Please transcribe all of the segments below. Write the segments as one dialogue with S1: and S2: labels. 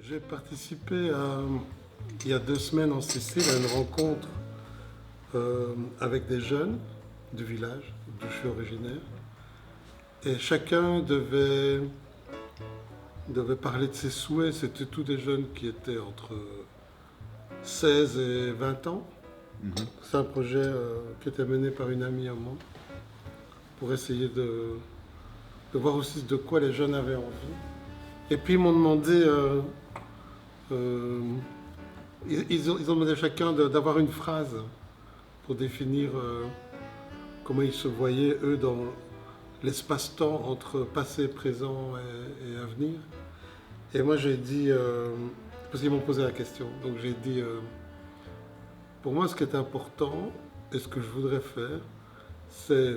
S1: J'ai participé il y a 2 semaines en Sicile à une rencontre avec des jeunes du village d'où je suis originaire. Et chacun devait parler de ses souhaits. C'était tous des jeunes qui étaient entre 16 et 20 ans. C'est un projet qui était mené par une amie à moi pour essayer de voir aussi de quoi les jeunes avaient envie. Et puis ils m'ont demandé, euh, ils ont demandé à chacun d'avoir une phrase pour définir comment ils se voyaient eux dans l'espace-temps entre passé, présent et avenir. Et moi j'ai dit, parce qu'ils m'ont posé la question, donc j'ai dit, pour moi ce qui est important et ce que je voudrais faire, c'est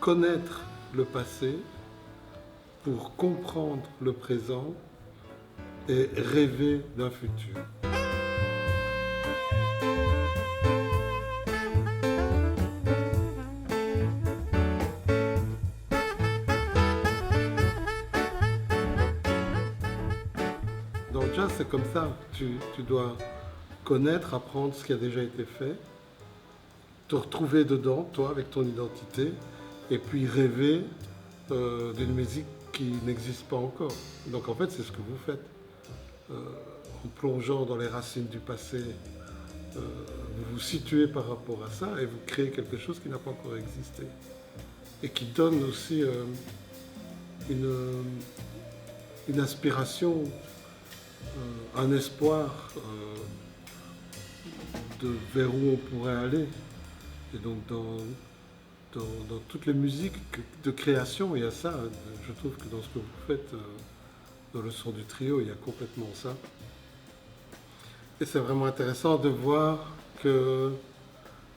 S1: connaître le passé pour comprendre le présent et rêver d'un futur. Dans le jazz, c'est comme ça. Tu dois connaître, apprendre ce qui a déjà été fait, te retrouver dedans, toi, avec ton identité, et puis rêver d'une musique qui n'existe pas encore. Donc en fait, c'est ce que vous faites. En plongeant dans les racines du passé, vous vous situez par rapport à ça et vous créez quelque chose qui n'a pas encore existé. Et qui donne aussi une aspiration, un espoir de vers où on pourrait aller. Et donc dans toutes les musiques de création, il y a ça. Je trouve que dans ce que vous faites, dans le son du trio, il y a complètement ça. Et c'est vraiment intéressant de voir que,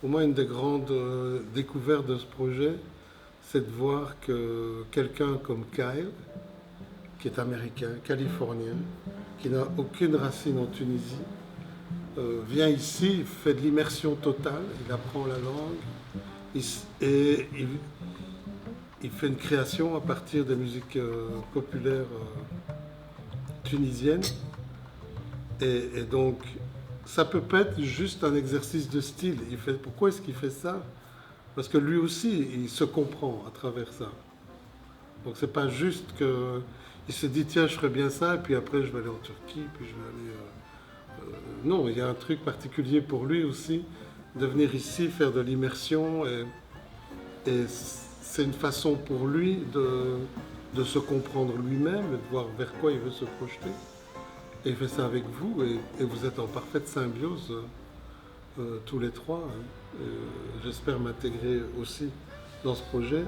S1: au moins une des grandes découvertes de ce projet, c'est de voir que quelqu'un comme Kyle, qui est américain, californien, qui n'a aucune racine en Tunisie, vient ici, fait de l'immersion totale, il apprend la langue et il fait une création à partir des musiques populaires tunisiennes. Et donc, ça peut pas être juste un exercice de style. Pourquoi est-ce qu'il fait ça? Parce que lui aussi, il se comprend à travers ça. Donc c'est pas juste qu'il se dit tiens je ferais bien ça et puis après je vais aller en Turquie puis je vais aller non, il y a un truc particulier pour lui aussi de venir ici faire de l'immersion et c'est une façon pour lui de se comprendre lui-même et de voir vers quoi il veut se projeter. Et il fait ça avec vous et vous êtes en parfaite symbiose tous les trois. Hein. J'espère m'intégrer aussi dans ce projet.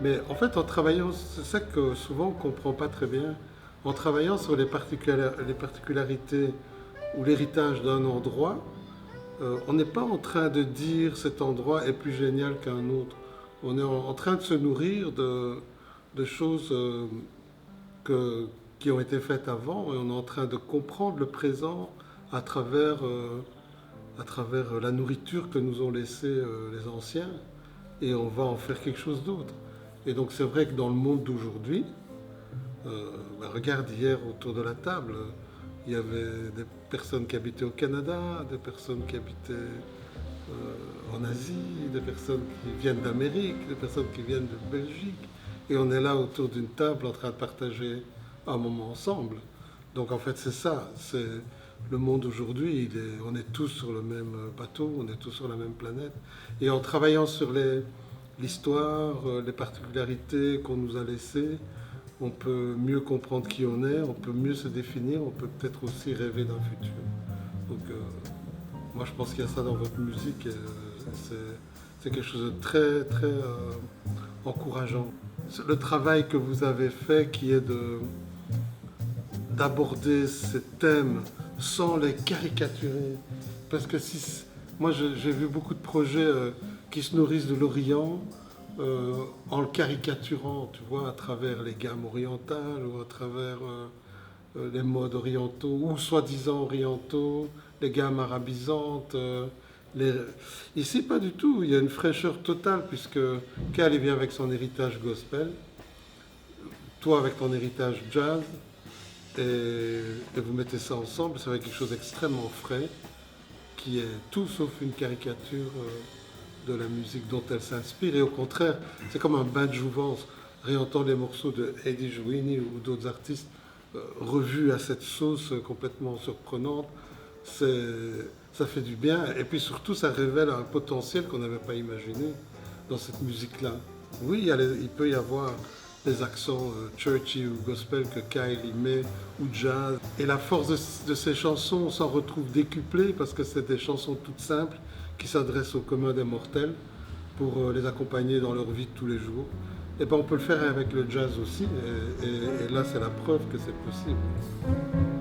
S1: Mais en fait, en travaillant, c'est ça que souvent on ne comprend pas très bien, en travaillant sur les particularités ou l'héritage d'un endroit, on n'est pas en train de dire cet endroit est plus génial qu'un autre. On est en train de se nourrir de choses qui ont été faites avant et on est en train de comprendre le présent à travers la nourriture que nous ont laissée les anciens et on va en faire quelque chose d'autre. Et donc c'est vrai que dans le monde d'aujourd'hui, regarde hier autour de la table, il y avait des personnes qui habitaient au Canada, des personnes qui habitaient en Asie, des personnes qui viennent d'Amérique, des personnes qui viennent de Belgique. Et on est là autour d'une table en train de partager un moment ensemble. Donc en fait c'est ça, c'est le monde aujourd'hui, on est tous sur le même bateau, on est tous sur la même planète. Et en travaillant sur l'histoire, les particularités qu'on nous a laissées, on peut mieux comprendre qui on est, on peut mieux se définir, on peut peut-être aussi rêver d'un futur. Donc moi je pense qu'il y a ça dans votre musique, et, c'est quelque chose de très très encourageant. Le travail que vous avez fait qui est d'aborder ces thèmes sans les caricaturer. Parce que moi j'ai vu beaucoup de projets qui se nourrissent de l'Orient en le caricaturant, tu vois, à travers les gammes orientales ou à travers les modes orientaux ou soi-disant orientaux, les gammes arabisantes. Ici, pas du tout. Il y a une fraîcheur totale puisque Cal vient avec son héritage gospel, toi avec ton héritage jazz, et vous mettez ça ensemble, ça fait quelque chose d'extrêmement frais, qui est tout sauf une caricature de la musique dont elle s'inspire. Et au contraire, c'est comme un bain de jouvence. Réentendre les morceaux de Eddie Jouini ou d'autres artistes revus à cette sauce complètement surprenante, ça fait du bien. Et puis surtout, ça révèle un potentiel qu'on n'avait pas imaginé dans cette musique-là. Oui, il peut y avoir des accents churchy ou gospel que Kyle y met, ou jazz. Et la force de ces chansons, on s'en retrouve décuplée parce que c'est des chansons toutes simples qui s'adressent au commun des mortels pour les accompagner dans leur vie de tous les jours. Et ben on peut le faire avec le jazz aussi, et là c'est la preuve que c'est possible.